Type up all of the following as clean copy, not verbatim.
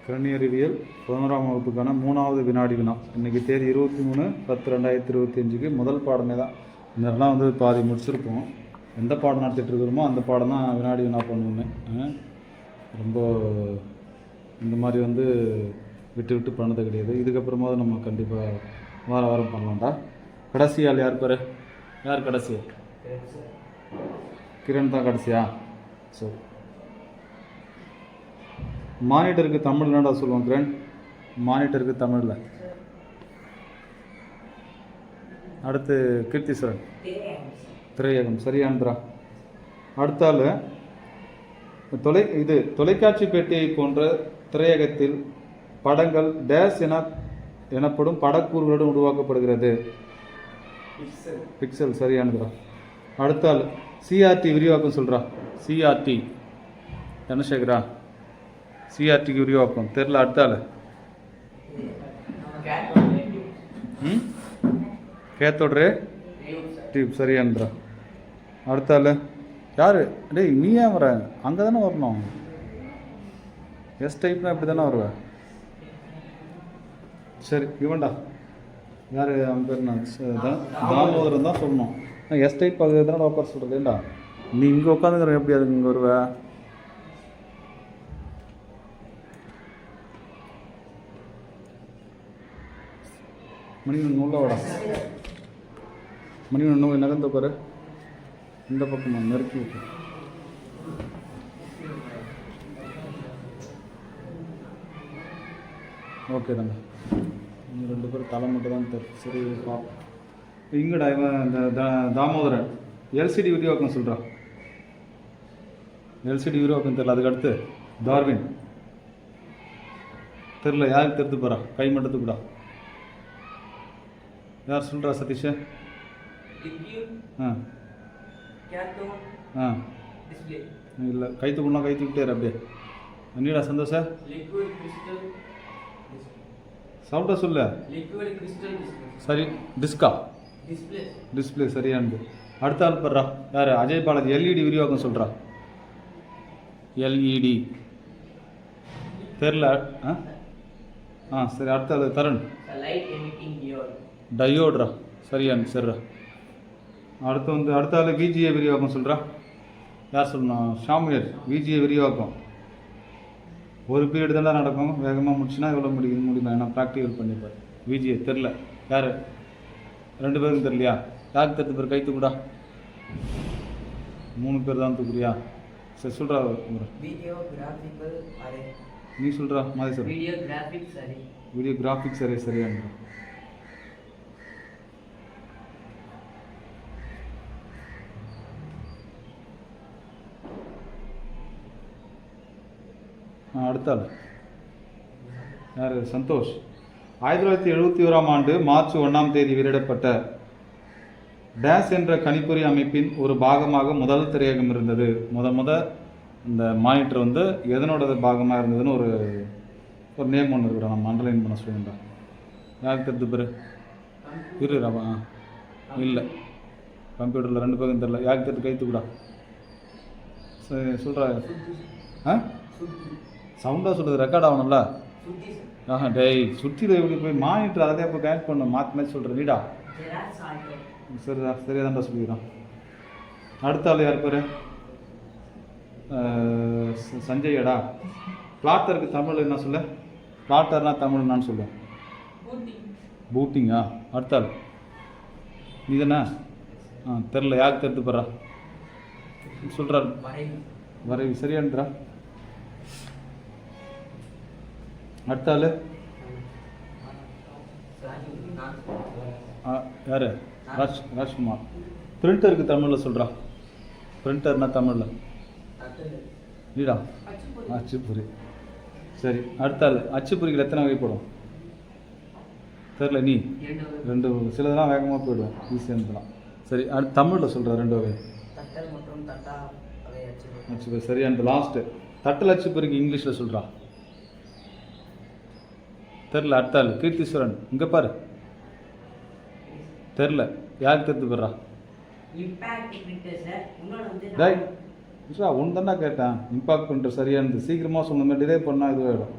கணியறிவியல் 11ஆம் வகுப்புக்கான 3வது வினாடி வினா. இன்றைக்கி தேதி 23/10/2025 முதல் பாடமே தான். இதெல்லாம் வந்து பாதி முடிச்சிருப்போம். எந்த பாடம் நடத்திட்டு இருக்கிறோமோ அந்த பாடம் தான் வினாடி வினா பண்ணுவோமே. ரொம்ப இந்த மாதிரி வந்து விட்டு விட்டு பண்ணது கிடையாது. இதுக்கப்புறமா நம்ம கண்டிப்பாக வாரம் பண்ணலாம்டா. கடைசி ஆள் யார் பேர்? யார் கடைசி? கிரண் தான் கடைசியா? சரி. மானிட்டருக்கு தமிழ் என்னடா சொல்லுவோம் கிரண்? மானிட்டருக்கு தமிழில். அடுத்து கீர்த்திஸ்வரன் திரையகம். சரியானதுரா. அடுத்தால் தொலைக்காட்சி பெட்டியை போன்ற திரையகத்தில் படங்கள் டேஸ் எனப்படும் படக்கூறுகளுடன் உருவாக்கப்படுகிறது. பிக்சல். சரியானதுரா. அடுத்தால் சிஆர்டி விரிவாக்கம் சொல்கிறா. சிஆர்டி தனசேகரா. சிஆர்டிக்கு விரிவாக்கம் தெரில. அடுத்தால் கேத்தோட்ரே டியூப். சரியானதுரா. அடுத்தால் யார்? டேய் நீ ஏன் வர? அங்கே தானே வரணும். எஸ் டைப்னா இப்படி தானே வருவேன். சரி இவன்டா யார்? அவன் பேர் நான் தாமோதரன் தான் சொல்லணும். எஸ் டைப் அது தானே உட்கார சொல்கிறதுண்டா. நீ இங்கே உட்காந்துக்கிற எப்படி அதுக்கு இங்கே வருவ? மணிவன் உள்ளவாடா. மணிவன் நோய் நகர்ந்து உட்காரு. இந்த பக்கமா நெருக்கி விட்டு. ஓகே தாங்க. நீங்கள் 2 பேரும் தலை மட்டும் தான் தெரியும். சரி பார்ப்போம். இங்கடா இவன் இந்த தாமோதரன் எல்சிடி விரிவாக்கம் சொல்கிறான். எல்சிடி விரிவாக்கம் தெரில. அதுக்கடுத்து டார்வின் தெரில. யாருக்கு தெரிந்து போகிறா? கை மட்டுத்துக்குடா. யார் சொல்கிறா? சதீஷ். இல்லை கை தூக்கணும். கை தூக்கிட்டே அப்படியே. என்னடா சந்தோஷ? சவுண்டாக சொல்ல. சரி டிஸ்கா டிஸ்பிளே. சரியானது. அடுத்த ஆள் படுறா. யார்? அஜய் பாலாஜி எல்இடி விரிவாக்கம் சொல்கிறா. எல்இடி தெரில. சரி அடுத்த ஆள் தருண். டயோட்ரா. சரியானது. சரிடா. அடுத்த ஆள் விஜிஏ விரிவாக்கம் சொல்கிறா. யார் சொல்லணும்? ஷாமியர். விஜிஏ விரிவாக்கம் ஒரு பீரியட் தானே நடக்கும். வேகமாக முடிச்சுன்னா எவ்வளோ முடியுமா? நான் ப்ராக்டிக்கல் பண்ணிப்பேன். விஜிஏ தெரில. யார்? 2 பேருக்கும் தெரியலையா? யாருக்கு தெரிஞ்ச பேர்? கை தூக்குடா. 3 பேர் தான் தூக்குறியா? சரி சொல்கிறா. நீ சொல்கிறா மாதிரி சார். Video graphics array. சரியானது. அடுத்தாள் யார்? சந்தோஷ். 1971ஆம் ஆண்டு மார்ச் 1ஆம் தேதி வெளியிடப்பட்ட டேஸ் என்ற கணிப்பொறி அமைப்பின் ஒரு பாகமாக முதல் திரையகம் இருந்தது. இந்த மானிட்டர் வந்து எதனோட பாகமாக இருந்ததுன்னு ஒரு நேம் ஒன்று இருக்கிறோம். நம்ம அண்டர்லைன் பண்ண சொல்லுங்கடா. யாருக்கு தெரிஞ்சு பேர்? இருவா. இல்லை கம்ப்யூட்டரில் 2 பேரும் தெரில. யாருக்கு தெரிஞ்சு கை தூக்குடா. சரி சொல்கிறா. சவுண்டாக சொல்கிறது ரெக்கார்ட் ஆகணும்ல. டேய் சுற்றியில் இப்படி போய் மானிட்டர் அதை இப்போ கனெக்ட் பண்ணணும். மாற்றி சொல்கிறேன் நீடா. சரிடா. சரியாதான்டா சொல்லிக்கிறான். அடுத்த ஆள் யார் பேர்? சஞ்சயடா. பிளாட்டருக்கு தமிழ் என்ன சொல்ல? பிளாட்டர்னா தமிழ் என்னான்னு சொல்லுவேன். பூட்டிங்கா. அடுத்த ஆள் நீ தானே? தெரில. யாருக்கு தெரிந்து போடுறா? சொல்கிறார் வரைவி. சரியான்றா. அடுத்த ஆள் யார்? ராஜ்குமார். பிரிண்டருக்கு தமிழில் சொல்கிறா. பிரிண்டர்னா தமிழில் நீடா. அச்சுப்பொறி. சரி அடுத்த ஆள் அச்சுப்பொறிகள் எத்தனை வகைப்படும்? தெரில. நீ 2 சிலதெல்லாம் வேகமாக போயிடுவேன். ஈஸியாக இருந்தலாம். சரி அடுத்து தமிழில் சொல்கிறா 2 வகை அச்சுப்பொறி. சரியானது. லாஸ்ட்டு தட்டல் அச்சுப்பொறிக்கு இங்கிலீஷில் சொல்கிறா. தெரில. அடுத்த ஆள் கீர்த்திஸ்வரன். இங்கே பாரு. தெரில. யாருக்கு தெரிந்து போடுறா? டேய் ஒன்று தானே கேட்டேன். இம்பாக்ட் பண்ணுற சரியானது. சீக்கிரமாக சொன்ன மாதிரி டிலே பண்ணால் இதுவாகிடும்.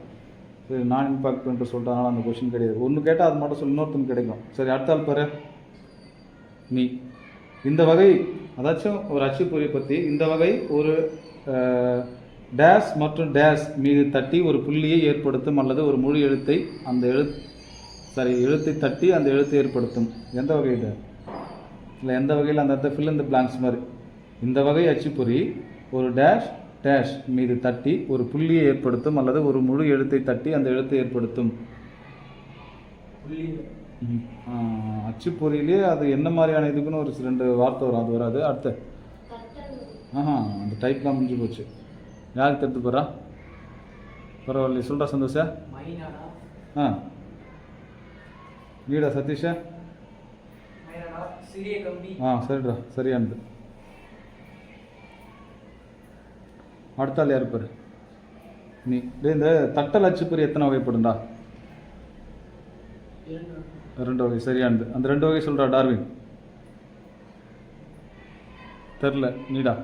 இது நான் இம்பாக்ட் பிரிண்டர் சொல்கிறதுனால அந்த கொஷின் கிடையாது. ஒன்று கேட்டால் அது மட்டும் சொல்லி இன்னொருத்தனுக்கு கிடைக்கும். சரி, அடுத்த ஆள் பாரு. நீ இந்த வகை அதாச்சும் ஒரு அச்சுப்பொறி பற்றி இந்த வகை ஒரு டேஷ் மற்றும் டேஷ் மீது தட்டி ஒரு புள்ளியை ஏற்படுத்தும் அல்லது ஒரு முழு எழுத்தை அந்த எழுத்தை தட்டி அந்த எழுத்தை ஏற்படுத்தும். எந்த வகை இது? இல்லை, எந்த வகையில் அந்த இடத்த ஃபில் இந்த பிளாங்க்ஸ் மாதிரி. இந்த வகை அச்சுப்பொறி ஒரு டேஷ் டேஷ் மீது தட்டி ஒரு புள்ளியை ஏற்படுத்தும் அல்லது ஒரு முழு எழுத்தை தட்டி அந்த எழுத்தை ஏற்படுத்தும். அச்சுப்பொறியிலே அது என்ன மாதிரியான இதுக்குன்னு ஒரு 2 வார்த்தை வரும், அது வராது. அடுத்த அந்த டைப்லாம் முடிஞ்சு போச்சு. யாருக்கு தெரிஞ்சு போகிறா? பரவாயில்ல, சொல்கிறா சந்தோஷா. வீடா சதீஷா? சரிடா, சரியானது. அடுத்த ஆள் யார் பாரு. நீ இந்த தட்டல் அச்சுப்பொறி எத்தனை வகைப்படும்டா? 2 வகை. சரியானது. அந்த 2 வகை சொல்கிறா டார்வின். தெரில, நீடா.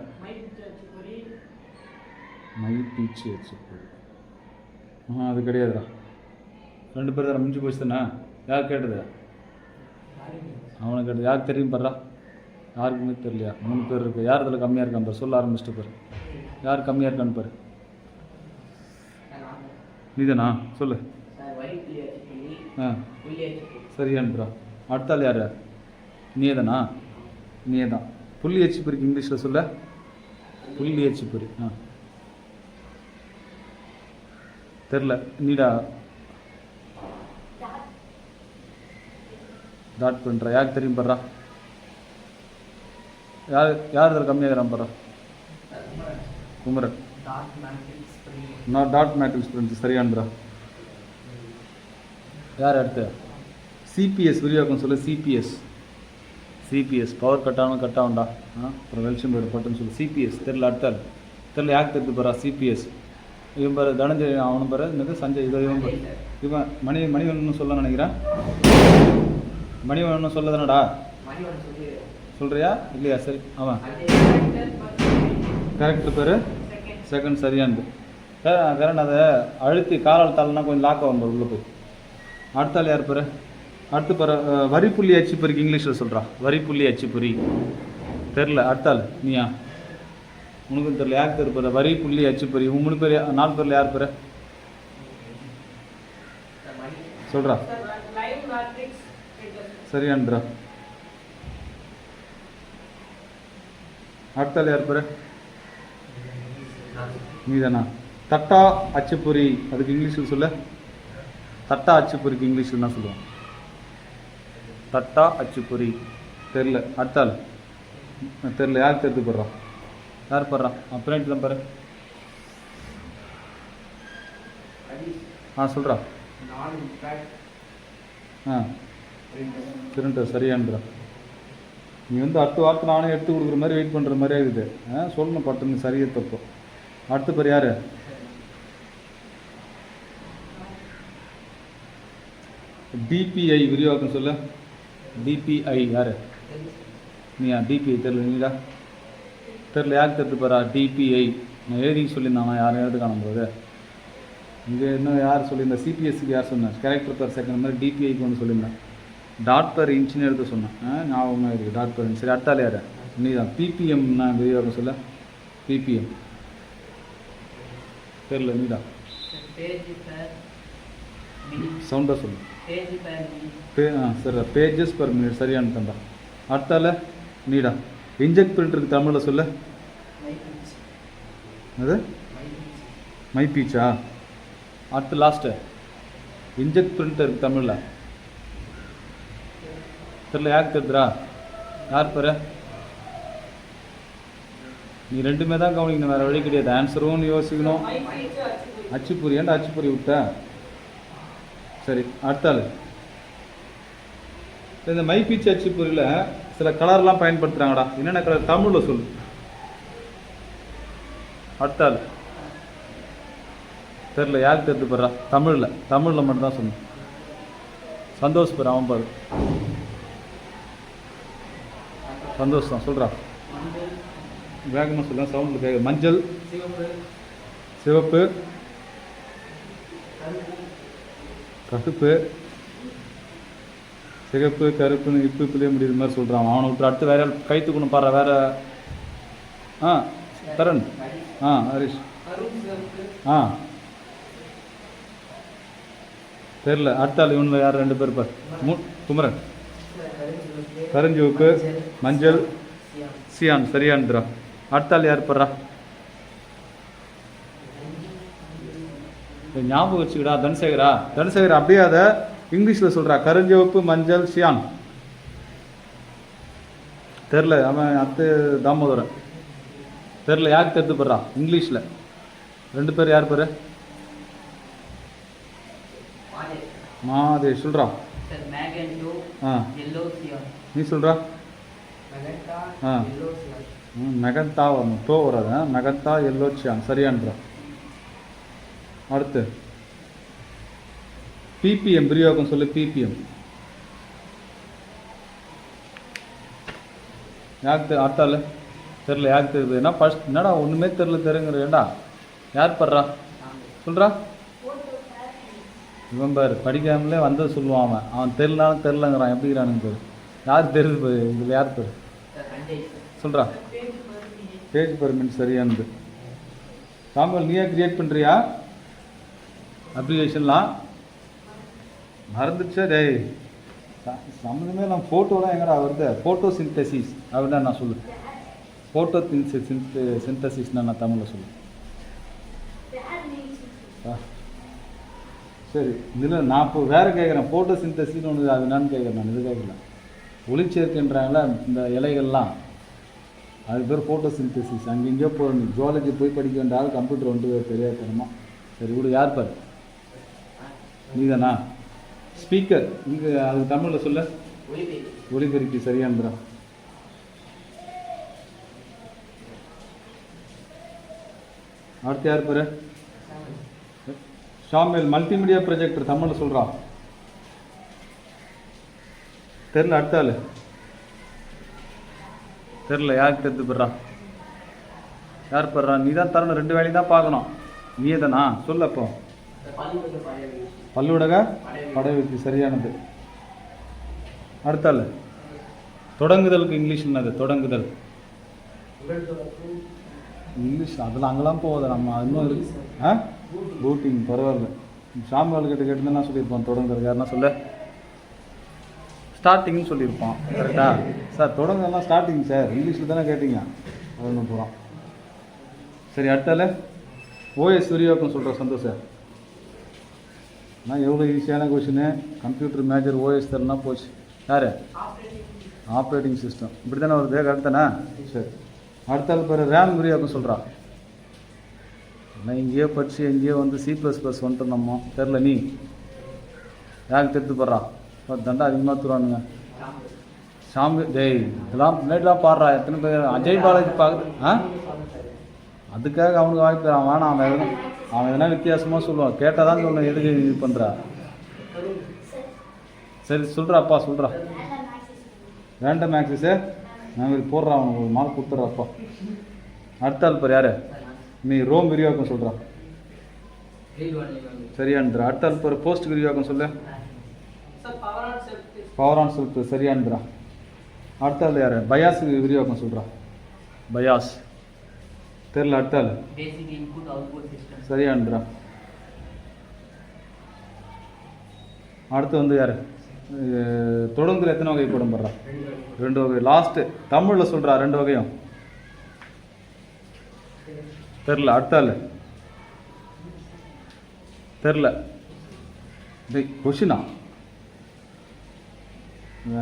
மை பீச்சு அச்சுப்பொறி அது கிடையாதுடா. 2 பேர் தானே முடிஞ்சு போச்சு தானே. யார் கேட்டது? அவனுக்கு கேட்டது. யாருக்கு தெரியும் பாடுறா? யாருக்குமே தெரியலையா? 3 பேர் இருக்கு. யார் இதில் கம்மியாக இருக்கான் பாரு. சொல்ல ஆரம்பிச்சிட்டு பாரு. யார் கம்மியாக இருக்கான்னு பாரு. நீதானா? சொல்லு. சரியான்றா. அடுத்த ஆள் யார்? நீதானா? நீயே தான். புள்ளி அச்சுப்பொறிக்கு இங்கிலீஷில் சொல்ல. புள்ளி அச்சுப்பொறி. தெரில, நீடா. டாட் பண்ணுறா. யாருக்கு தெரியும் பாடுறா? யார் இதில் கம்மியாக இருக்கிறான் பாடுறா? குமரன். நான் டாட் மேட்ரிக்ஸ் பிரிண்ட். சரியான்றா. யார் அடுத்து? சிபிஎஸ் விரிவாக்கம் சொல்ல. சிபிஎஸ் பவர் கட் ஆகும்டா. அப்புறம் வெளிச்சம் போய்டு பட்டுன்னு சொல்லு. சிபிஎஸ் தெரில. அடுத்தால் தெரில. யாருக்கு தெரிஞ்சு போகிறா? சிபிஎஸ். இவன் பாரு தனஞ்சய். அவனும் பாரு. என்னது சஞ்சய். இவன் மணிவண்ணன் சொல்ல நினைக்கிறேன். மணிவண்ணன் சொல்ல தானடா சொல்கிறியா இல்லையா? சரி, அவன் கரெக்டர் பேர் செகண்ட். சரியானது. கரெக்ட். அதை அழுத்தி காலால் தாள்னா கொஞ்சம் லாக் ஆகும் உள்ளே போய். அடுத்த ஆள் யார் பாரு? அடுத்து பாரு. வரிப்புள்ளி அச்சுப்பொறிக்கு இங்கிலீஷில் சொல்கிறா. வரிப்புள்ளி அச்சுப்பொறி தெரில. அடுத்த ஆள் நீயா? உனக்கும் தெரியல. யாருக்கு தெரு பாரு? வரிப்புள்ளி அச்சுப்பொறி. 3 பேர் 4 பேரில் யார் பாரு? சொல்கிறா. சரியான்றா. அடுத்த ஆள் யார் பாரு? நீதானா? தட்டா அச்சுப்பொறி அதுக்கு இங்கிலீஷில் சொல்ல. தட்டா அச்சுப்பொறிக்கு இங்கிலீஷில் தான் சொல்லுவான். தட்டா அச்சுப்பொறி தெரில. அடுத்த ஆள் தெரில. யாருக்கு தெரிஞ்சு போடுறான்? யார் போடுறான்? பிரிண்ட் தான் பாரு. சொல்கிறா. பிரிண்டர். சரியான்றா. நீ அடுத்த வார்த்தை நானே எடுத்து கொடுக்குற மாதிரி வெயிட் பண்ணுற மாதிரியே இருக்குது. சொல்லணும் பட்டுன்னு. சரியே தப்பு. அடுத்த பேர் யார்? டிபிஐ விரிவாக்கம் சொல்ல. டிபிஐ யார்? நீயா? டிபிஐ தெரில. நீடா? தெரில. யாருக்கு தெரிஞ்சு பாரா? டிபிஐ நான் எழுதி சொல்லியிருந்தானா? யாரும் எழுது காணும்போது இங்கே இன்னும் யார் சொல்லியிருந்தா? சிபிஎஸ்சிக்கு யார் சொன்னேன்? கேரக்டர் பர் செகண்ட் மாதிரி டிபிஐக்கு ஒன்று சொல்லியிருந்தேன். டாட் பர் இன்ச்சுன்னு எடுத்து சொன்னேன். ஞாபகமாக இருக்குது. Dot per inch. சரி, அடுத்தால் யார்? நீ தான். பிபிஎம் நான் விரிவாக்கம் சொல்ல. பிபிஎம் தெரில. நீடா? சவுண்டாக சொல்லு. சரி, பேஜஸ் பர் மினிட். சரியான தண்டா. அடுத்தால நீடா? இன்ஜெக்ட் பிரிண்டருக்கு தமிழில் சொல்ல. அது மை பீச்சா? அடுத்து லாஸ்ட்டு இன்ஜெக்ட் பிரிண்டருக்கு தமிழில் தெரில. யாருக்கு தெரியுதுரா? யார் பாரு? நீ 2மே தான் கவனிக்கணும், வேறு வழி கிடையாது. ஆன்சரும் யோசிக்கணும். அச்சுப்பொறி. ஏன்டா அச்சுப்பொறி விட்ட? சரி, அடுத்தாள். இந்த மைப்பீச்சு அச்சுப்பொறியில் சில கலர்லாம் பயன்படுத்துகிறாங்கடா. என்னென்ன கலர்? தமிழில் சொல்லு. அடுத்தாள் தெரில. யாருக்கு தெரிஞ்சு போடுறா? தமிழில் மட்டும்தான் சொல்லணும். சந்தோஷ் பேர். அவன் பாரு. சந்தோஷ் தான் சொல்கிறா. வேகமாக சொல்ல. சவுண்டில் கேட்க. மஞ்சள், சிவப்பு, கருப்பு, சிகப்பு, கருப்புன்னு இப்புலேயே முடிகிற மாதிரி சொல்கிறான். அவனை விட்டு அடுத்து வேற கை தூக்கணும் பாரு. வேற தரன் ஹரிஷ் தெரில. அடுத்தாள் இவனில் யார் 2 பேர் பார். குமரன் கருஞ்சிவப்பு, மஞ்சள், சியான் சரியான்துரா. அடுத்தாள் யார் படுறா? ஞாபகம் வச்சுக்கடா. தனசேகரா அப்படியே அதை இங்கிலீஷில் சொல்கிறா. கருஞ்சிவப்பு, மஞ்சள், சியான். தெரில. அவன் அத்து தாமோதரன். தெரில யாருக்கு தெரிந்து போடுறா இங்கிலீஷில். 2 பேர் யார் பேர்? மாதேஷ் சொல்கிறா. நீ சொல்கிறா? மெகந்தா வரணும். டோ வராது. மெகந்தா, எல்லோ, சியான் சரியான்றா. அடுத்து பிபிஎம் விரிவாக்கம் சொல்லு. பிபிஎம் யாருக்கு அடுத்தாள் தெரில. யாருக்கு தெரியுது? ஏன்னா ஃபர்ஸ்ட் என்னடா ஒன்றுமே தெரிலங்கிறேன்டா. யார் படுறா சொல்கிறா? இவன் பாரு படிக்காமலே வந்தது சொல்லுவான். அவன் தெரிலனாலும் தெரிலங்கிறான். எப்படிங்கிறானுங்க பேர்? யார் தெரியுது பேர்? இதில் யார் பேர் சொல்கிறா? பேஜ் பர்மிட் சரியானது. சாம்பல் நீயே கிரியேட் பண்ணுறியா அப்ளிகேஷன்லாம்? மறந்துச்சா டேய்? சம்மந்தமே நான் ஃபோட்டோலாம் எங்கடா வருது? ஃபோட்டோ சிந்தசிஸ் அப்படின்னா நான் சொல்லு. ஃபோட்டோ சிந்தசிஸ்னா நான் தமிழில் சொல்லு. சரி இதில் நான் இப்போ வேறு கேட்குறேன். ஃபோட்டோ சிந்தசிஸ்னு ஒன்று அது என்னன்னு கேட்குறேன். நான் இது கேட்கல. ஒளிச்சேர்க்கின்றாங்களா இந்த இலைகள்லாம், அது பேர் ஃபோட்டோ சிந்தசிஸ். அங்கெங்கேயோ போகணும். ஜுவாலஜி போய் படிக்க வேண்டாம். கம்ப்யூட்டர் வந்துட்டு தெரியாது தரமா. சரி விடு. யார் பாரு? நீ தானா? ஸ்பீக்கர் இங்கே அது தமிழில் சொல்ல. ஒளிபெருக்கி சரியான்றா. அடுத்து யார் பேர்? ஷாமில் மல்டிமீடியா ப்ரொஜெக்டர் தமிழில் சொல்கிறா. தெரில. அடுத்தாள் தெரில. யாருக்கு தெரிந்து போடுறா? யார் படுறா? நீ தான் தரணும். 2 வேலையும் தான் பார்க்கணும். நீயே தானா? சொல்ல. அப்போ பல்லுடக படைவெற்றி சரியானது. அடுத்தாள் தொடங்குதலுக்கு இங்கிலீஷ் என்னது? தொடங்குதல் இங்கிலீஷ் அதெல்லாம் அங்கெல்லாம் போகுது. நம்ம இன்னும் இருக்கு. பூட்டிங் பரவாயில்ல. சாமுவேல் கிட்ட கேட்டு நான் சொல்லியிருப்பான். தொடங்குதல் யாருன்னா சொல்ல. ஸ்டார்டிங்னு சொல்லியிருப்பான். கரெக்டா சார்? தொடங்குதெல்லாம் starting sir. இங்கிலீஷில் தானே கேட்டீங்க. அது ஒன்று போகிறான். சரி அடுத்தால ஓஎஸ் விரிவாக்கம் சொல்கிற சந்தோஷ் சார். நான் எவ்வளோ ஈஸியான question. Computer major OS Tarana போச்சு. யார்? Operating system. இப்படி தானே வருது? கரெக்ட் தானே? சரி அடுத்தால் பேர் ரேம் விரிவாக்கம் சொல்கிறா. நான் இங்கேயோ படித்து எங்கேயோ வந்து C++ வந்துட்டு நம்ம தெரில. நீ யாருக்கு தெரிந்து போடுறா? தண்டா அதிகமாக தூரானுங்க. சாமி டேய் இதெல்லாம் முன்னாடிலாம் பாடுறா. எத்தனை பேர் அஜய் பாலாஜி பார்க்குது? அதுக்காக அவனுக்கு வாய்ப்பு வேணாம். அவன் எதனா வித்தியாசமாக சொல்லுவான். கேட்டால் தான் சொல்லுவேன். எதுக்கு இது பண்ணுறா? சரி சொல்கிறாப்பா சொல்கிறா. ரேண்டம் ஆக்சஸு நான் போடுறான். அவனுக்கு ஒரு மார்க் கொடுத்துட்றாப்பா. அடுத்தாள் பார் யார்? நீ ரோம் விரிவாக்கம் சொல்கிறான். சரியானுதுரா. அடுத்தாள் பார் போஸ்ட் விரிவாக்கம் சொல்லு. பவர் ஆன் செல்ஃப் சரியானுதுரா. அடுத்தாள் யார்? பயாஸ் விரிவாக்கம் சொல்கிறா. பயாஸ் தெரில. அடுத்தாள் சரியானுதுரா. அடுத்து வந்து யார்? தொடங்குதல் எத்தனை வகை போடும் போடுறா? 2 வகை. லாஸ்ட்டு தமிழில் சொல்கிறா 2 வகையும். தெரில. அடுத்தாள் தெரில. டேய் கொஷினா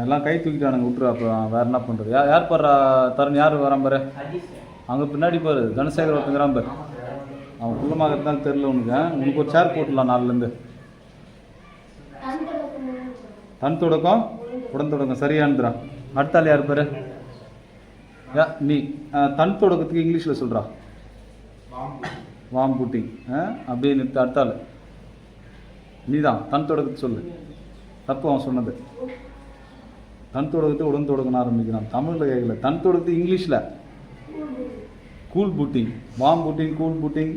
எல்லாம் கை தூக்கிட்டானுங்க. விட்டுரு. அப்போ வேறு என்ன பண்ணுறது? யார் பாரு தரன்? யார் வரான் பாரு? அங்கே பின்னாடி பாரு தனசேகர் ஒருத்தங்கிறான் பாரு. அவன் குள்ளமாக இருந்தாலும் தெரில. உனக்கு ஒரு சேர் போட்டுடலாம். 4லேருந்து தன் தொடக்கம் உடன் தொடக்கம் சரியானுதுரா. அடுத்தாள் யார் பேர்? நீ தன் தொடக்கத்துக்கு இங்கிலீஷில் சொல்கிறா. வாம் பூட்டிங் அப்படியே நிறுத்த. அடுத்தாள் நீ தான் தன் தொடக்கத்துக்கு சொல்லு. தப்பு அவன் சொன்னது. தன் தொடக்கத்தை உடன் தொடக்கணும் ஆரம்பிக்கிறான். தமிழில் கேட்கல. தன் தொடக்கத்து இங்கிலீஷில் கூல் பூட்டிங், வாம் பூட்டிங், கூல் பூட்டிங்.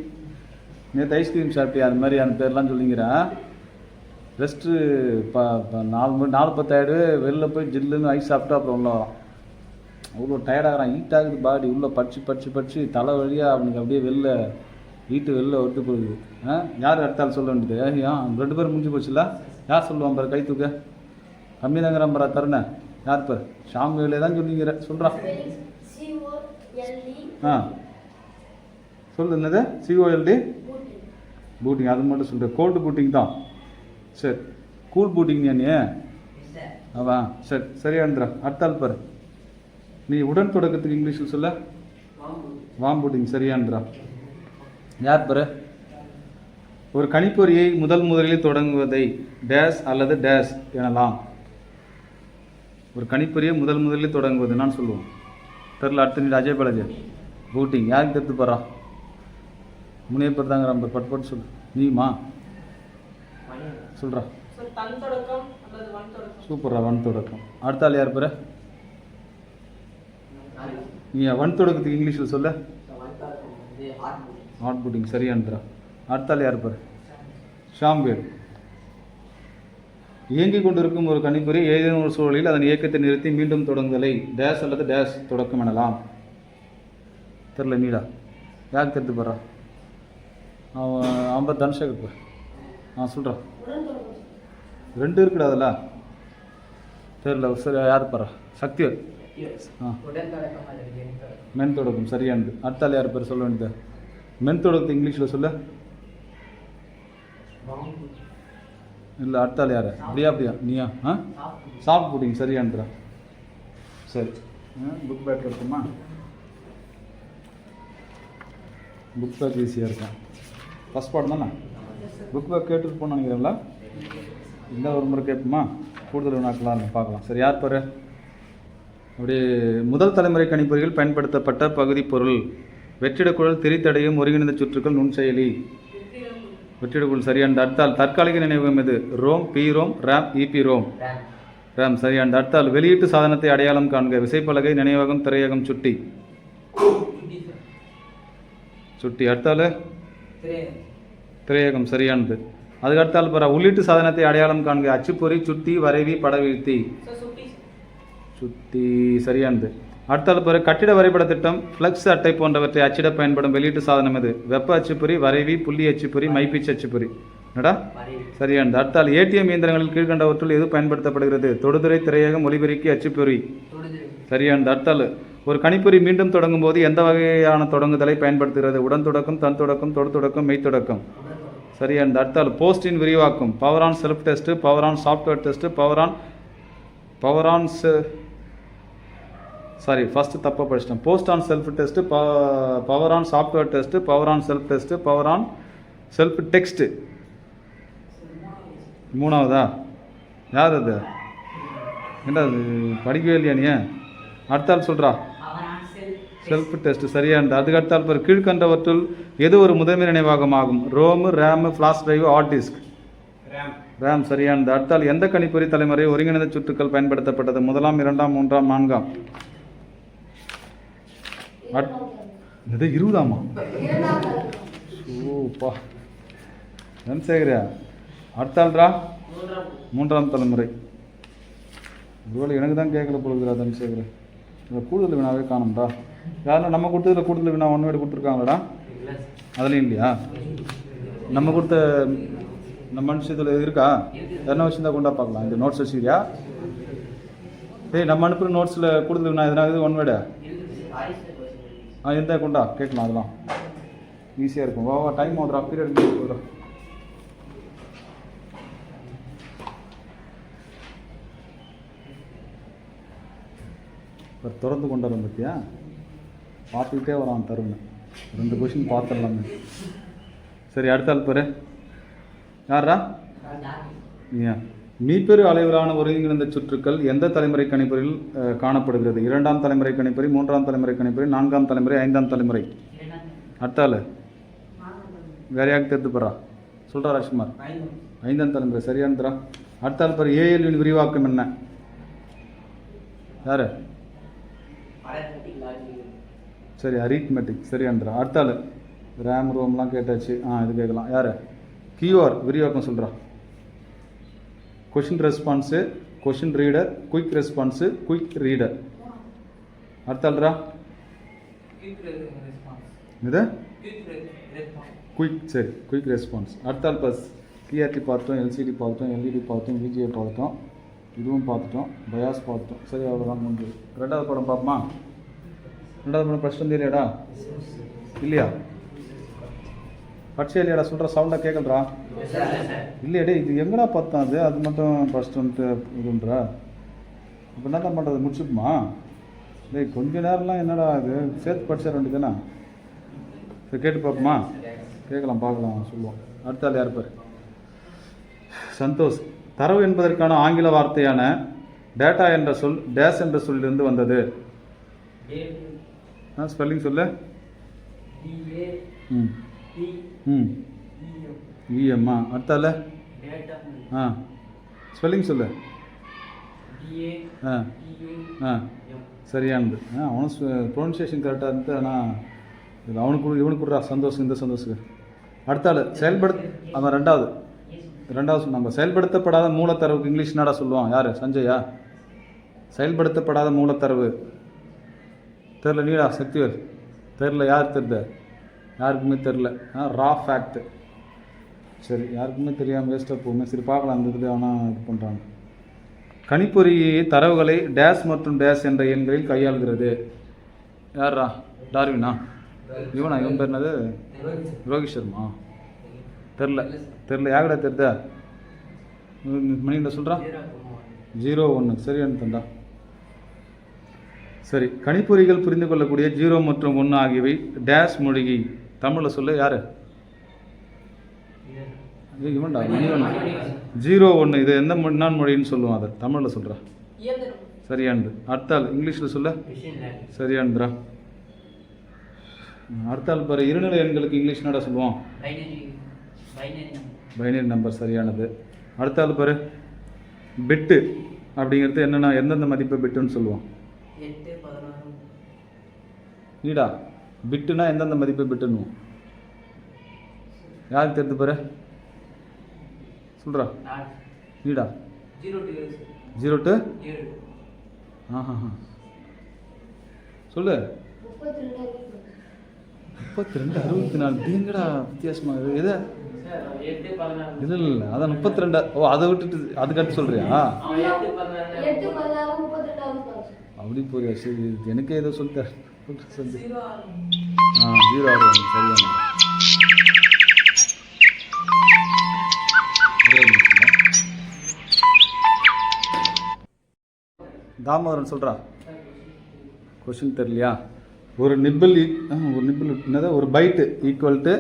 நேற்று ஐஸ்கிரீம் சாப்பிட்டியா? அது மாதிரியான பேர்லாம் சொல்லிங்கிறேன். ரெஸ்ட்டு நாலு 10 ஆகிடுவே. வெளில போய் ஜில்லுன்னு ஐஸ் சாப்பிட்டா அப்புறம் உள்ள வரான். அவ்வளோ டயர்டாகிறான். ஹீட் ஆகுது பாடி. உள்ளே படித்து தலை வழியாக அவனுக்கு அப்படியே வெளில ஒட்டு போகுது. யார் அடுத்தால் சொல்ல வேண்டியது? ஏன் 2 பேரும் முடிஞ்சு போச்சுல்ல? யார் சொல்லுவான் பாரு? கை தூக்க கம்மி தாங்கிறான் பாரு தருண. யார் பாரு? ஷாம் வேலையை தான் சொல்லிங்கிற சொல்கிறான். சொல்லு என்னது? COLD booting. அது மட்டும் சொல்கிறேன். கோல்டு பூட்டிங் தான். சரி, கூல் பூட்டிங் நீ அதான். சரி சரியான்றா. அடுத்தால் பாரு. நீ உடன் தொடக்கத்துக்கு இங்கிலீஷில் சொல்ல. வாம் பூட்டிங் சரியான்றா. யார் பாரு? ஒரு கணிப்பொறியை முதலில் தொடங்குவதை டேஸ் அல்லது டேஸ் எனலாம். ஒரு கணிப்பொறியை முதலில் தொடங்குவது நான் சொல்லுவோம். தெரில. அடுத்த நீ அஜய் பாலாஜி பூட்டிங். யாருக்கு தெரிந்து போகிறா? 3 பேர் தாங்கிற பட்டு சொல்லு. நீமா சொல்கிறா. சூப்பரா. வன் தொடக்கம். அடுத்த ஆள் யார் பேர்? நீ வன் தொடக்கத்துக்கு இங்கிலீஷில் சொல்ல. ஹாட் பூட்டிங் சரியான்றா. அடுத்த ஆள் யார் பேர்? ஷாம்பேர். இயங்கிக் கொண்டிருக்கும் ஒரு கணிப்பொறி ஏதேனும் ஒரு சூழலில் அதன் இயக்கத்தை நிறுத்தி மீண்டும் தொடங்குதலை டேஸ் அல்லது டேஸ் தொடக்கம் எனலாம். தெரில. நீடா யாருக்கு தெரிந்து போடுறா? அவன் தனுஷேகர். சொல்கிறான். 2 இருக்குடா அதில். தெரில. சரி யார் பாரு? சக்தி. மென் தொடக்கம் சரியானது. அடுத்தால் யார் பேர் சொல்ல வேண்டியது? மென் தொடக்கத்தை இங்கிலீஷில் சொல்ல. இல்லை. அடுத்தால் யார்? அப்படியா நீயா? சாஃப்ட் பூட்டிங் சரியான்றா. சரி, புக் பேக் இருக்குமா? புக் பேக் ஈஸியாக இருக்கும். ஃபஸ்ட் பாடம் தானே? புக் பேக் கேட்டுட்டு போகணும்னு நினைக்கிறேன்ல. இல்லை ஒரு முறை கேட்போமா? கூடுதல் வினாக்கெலாம் பார்க்கலாம். சரி யார் பாரு? அப்படி முதல் தலைமுறை கணிப்பொறிகள் பயன்படுத்தப்பட்ட பகுதி பொருள் வெற்றிடக்குழல், திரித்தடையும், ஒருங்கிணைந்த சுற்றுக்கள், நுண்செயலி. வெற்றிடக்குழல் சரியான. அடுத்தால் தற்காலிக நினைவகம் எது? ROM, PROM, RAM, EPROM. RAM சரியான. அடுத்தால் வெளியீட்டு சாதனத்தை அடையாளம் காண்க. விசைப்பலகை, நினைவகம், திரையகம், சுட்டி. அடுத்தால் திரையகம் சரியானது. அதுக்கு அடுத்தால் பாரு. உள்ளீட்டு சாதனத்தை அடையாளம் காண்க. அச்சுப்பொறி, சுட்டி, வரைவி, படவீழ்த்தி. சுட்டி சரியானது. அடுத்தால் பாரு. கட்டிட வரைபட திட்டம், ஃப்ளக்ஸ் அட்டை போன்றவற்றை அச்சிட பயன்படும் வெளியீட்டு சாதனம் எது? வெப்ப அச்சுப்பொறி, வரைவி, புள்ளி அச்சுப்பொறி, மைப்பீச்சு அச்சுப்பொறி. என்னடா சரியானது. அடுத்தால் ATM இயந்திரங்களில் கீழ்கண்டவற்றுள் எது பயன்படுத்தப்படுகிறது? தொடுதிரை, திரையகம், ஒலிபெருக்கி, அச்சுப்பொறி. சரியானது. அடுத்தால் ஒரு கணிப்பொறி மீண்டும் தொடங்கும் போது எந்த வகையான தொடங்குதலை பயன்படுத்துகிறது? உடன் தொடக்கம், தன் தொடக்கம், தொடு தொடக்கம், மெய் தொடக்கம். சரியானது. அடுத்தால் போஸ்டின் விரிவாக்கம். Power on self test, power on software test, first தப்பாக படிச்சிட்டேன். Post on self test, power on software test, power on self test, power on self text. 3ஆவதா? யார் அது? என்ன அது படிக்கவே இல்லையா நீ? அடுத்தால் சொல்கிறா. செல்ஃப் டெஸ்ட் சரியானது. அதுக்கு அடுத்தால் பாரு. கீழ்கண்டவற்றுள் எது ஒரு முதன்மை நினைவாகம் ஆகும்? ROM, RAM, flash drive, hard disk. RAM சரியானது. அடுத்தால் எந்த கணிப்பொறி தலைமுறை ஒருங்கிணைந்த சுற்றுக்கள் பயன்படுத்தப்பட்டது? 1ஆம், 2ஆம், 3ஆம், 4ஆம்? இது 20ஆமா? ஓப்பா தனசேகரா. அடுத்தால்ரா 3ஆம் தலைமுறை. ஒருவேளை எனக்கு தான் கேட்கல பொழுதுரா தனசேகர். இதில் கூடுதல் வினாவே காணும்டா. யாரும் நம்ம கொடுத்ததில் கூடுதல் வினா 1 வேர்டு கொடுத்துருக்காங்களாடா? அதுலேயும் இல்லையா? நம்ம கொடுத்த நம்ம விஷயத்தில் இருக்கா? என்ன விஷயம் தான் கொண்டா பார்க்கலாம். இந்த நோட்ஸ் வச்சுக்கிறியா? நம்ம அனுப்புகிற நோட்ஸில் கூடுதல் வினா எதனா இது 1 வேர்டு எந்த கொண்டா கேட்கலாம். அதெல்லாம் ஈஸியாக இருக்கும். வா டைம் ஓடுறா. பீரியட் சொல்கிறா. இப்போ திறந்து கொண்டு வரோம் பற்றியா? பார்த்துக்கிட்டே வரான் தருண். 2 கொஷின் பார்த்துடலாமே. சரி அடுத்தால் பேர் யாரா? மீப்பெரு அளவிலான ஒருங்கிணைந்த சுற்றுக்கள் எந்த தலைமுறை கணிப்பொறியில் காணப்படுகிறது? 2ஆம் தலைமுறை கணிப்பொறி, 3ஆம் தலைமுறை கணிப்பொறி, 4ஆம் தலைமுறை, 5ஆம் தலைமுறை. அடுத்தால் வேற யாருக்கு தெரிந்துப்படுறா? சொல்கிறா ராஜ்குமார். 5ஆம் தலைமுறை சரியானதுரா. அடுத்தால் பேர் ALUவின் விரிவாக்கம் என்ன? யார்? சரி அரித்மெட்டிக் சரியானதுரா. அடுத்தால் ரேம் ரோம்லாம் கேட்டாச்சு. இது கேட்கலாம். யார்? QR விரிவாக்கம் சொல்கிறா. Question response, question reader, quick response, quick reader. அடுத்தாள்ரா இது குயிக், சரி குயிக் ரெஸ்பான்ஸ். அடுத்தாள் பஸ் கிஆர்டி பார்த்தோம், எல்சிடி பார்த்தோம், எல்இடி பார்த்தோம், விஜிஏ பார்த்தோம், இதுவும் பார்த்துட்டோம், பயாஸ் பார்த்துட்டோம். சரி அவ்வளோதான் முடிஞ்சு. ரெண்டாவது படம் பார்ப்போமா? ரெண்டாவது படம் ஃபஸ்ட் வந்து இல்லையாடா? இல்லையா? படிச்சே இல்லையாடா? சொல்கிற சவுண்டாக கேட்கலடா. இல்லையாடே, இது எங்கடா பார்த்தோம்? அது மட்டும் ஃபஸ்ட் வந்துட்டு இதுன்றா. இப்போ என்ன தான் பண்ணுறது? முடிச்சுக்குமா? இல்லை கொஞ்ச நேரம்லாம் என்னடா இது சேர்த்து படிச்சா ரெண்டு தானே. சரி கேட்டு பார்ப்போமா? கேட்கலாம், பார்க்கலாம், சொல்லுவோம். அடுத்த ஆள் யார் பாரு? சந்தோஷ். தரவு என்பதற்கான ஆங்கில வார்த்தையான டேட்டா என்ற சொல் டேஸ் என்ற சொல்லிலிருந்து வந்தது. ஸ்பெல்லிங் சொல்லு. இஎம்மா. அடுத்தால ஸ்பெல்லிங் சொல்லு. சரியானது. அவனும் ப்ரொனன்சியேஷன் கரெக்டாக இருந்துட்டு. ஆனால் இது அவனுக்கு இவனுக்கு கொடுறா சந்தோஷம், இந்த சந்தோஷுக்கு. அடுத்தாள் அவன் ரெண்டாவது சொன்னாங்க. செயல்படுத்தப்படாத மூலத்தரவுக்கு இங்கிலீஷ் என்னடா சொல்லுவான்? யார்? சஞ்சயா. செயல்படுத்தப்படாத மூலத்தரவு தெரில. நீடா சக்திவேல். தெரில. யார் தெரியுது? யாருக்குமே தெரில. ரா ஃபேக்ட். சரி, யாருக்குமே தெரியாமல் வேஸ்ட்டாக போகுமே. சரி பார்க்கலாம், அந்த இதில் ஆனால் இது பண்ணுறாங்க. கணிப்பொறி தரவுகளை டேஸ் மற்றும் டேஸ் என்ற எண்களில் கையாளுகிறது. யார்ரா? டார்வினா? இவன் பேர் என்னது? ரோஹித் சர்மா. தெரில. யாருடா தெரியுதா? மணிகிட்ட சொல்கிறான். 01. சரியான தண்டா. சரி, கணிப்பொறிகள் புரிந்து கொள்ளக்கூடிய 0 மற்றும் 1 ஆகியவை டேஸ் மொழிகை. தமிழில் சொல்லு. யார்? இவன்டா மணிவன். 01 இது எந்த நான் மொழின்னு சொல்லுவான், அதை தமிழில் சொல்கிறா. சரியானது. அடுத்தாள் இங்கிலீஷில் சொல்ல. சரியானதுரா. அடுத்தாள் பாரு, இருநிலை எண்களுக்கு இங்கிலீஷ் என்னடா சொல்லுவோம்? Binary number. சரியானது. அடுத்தாள் பாரு, பிட்டு அப்படிங்கிறது என்னென்னா எந்தெந்த மதிப்பை பிட்டுன்னு சொல்லுவோம்? நீடா பிட்டுனா எந்தெந்த மதிப்பை பிட்டுன்னு யாருக்கு தெரிந்து பாரு? சொல்கிறா. நீடா 0 to சொல்லு. 32 64. எங்கடா வித்தியாசமாக எது? இல்லை அதான் 32. ஓ, அதை விட்டுட்டு அதுக்கடுத்து சொல்கிறியா? அப்படி போறியா? சரி, எனக்கே ஏதோ சொல்லித்தர சொல்லு. 0 சரியான. தாமோதரன் சொல்கிறா. கொஷின் தெரியலையா? ஒரு நிப்பிள் என்னது? ஒரு பைட்டு ஈக்குவல் டு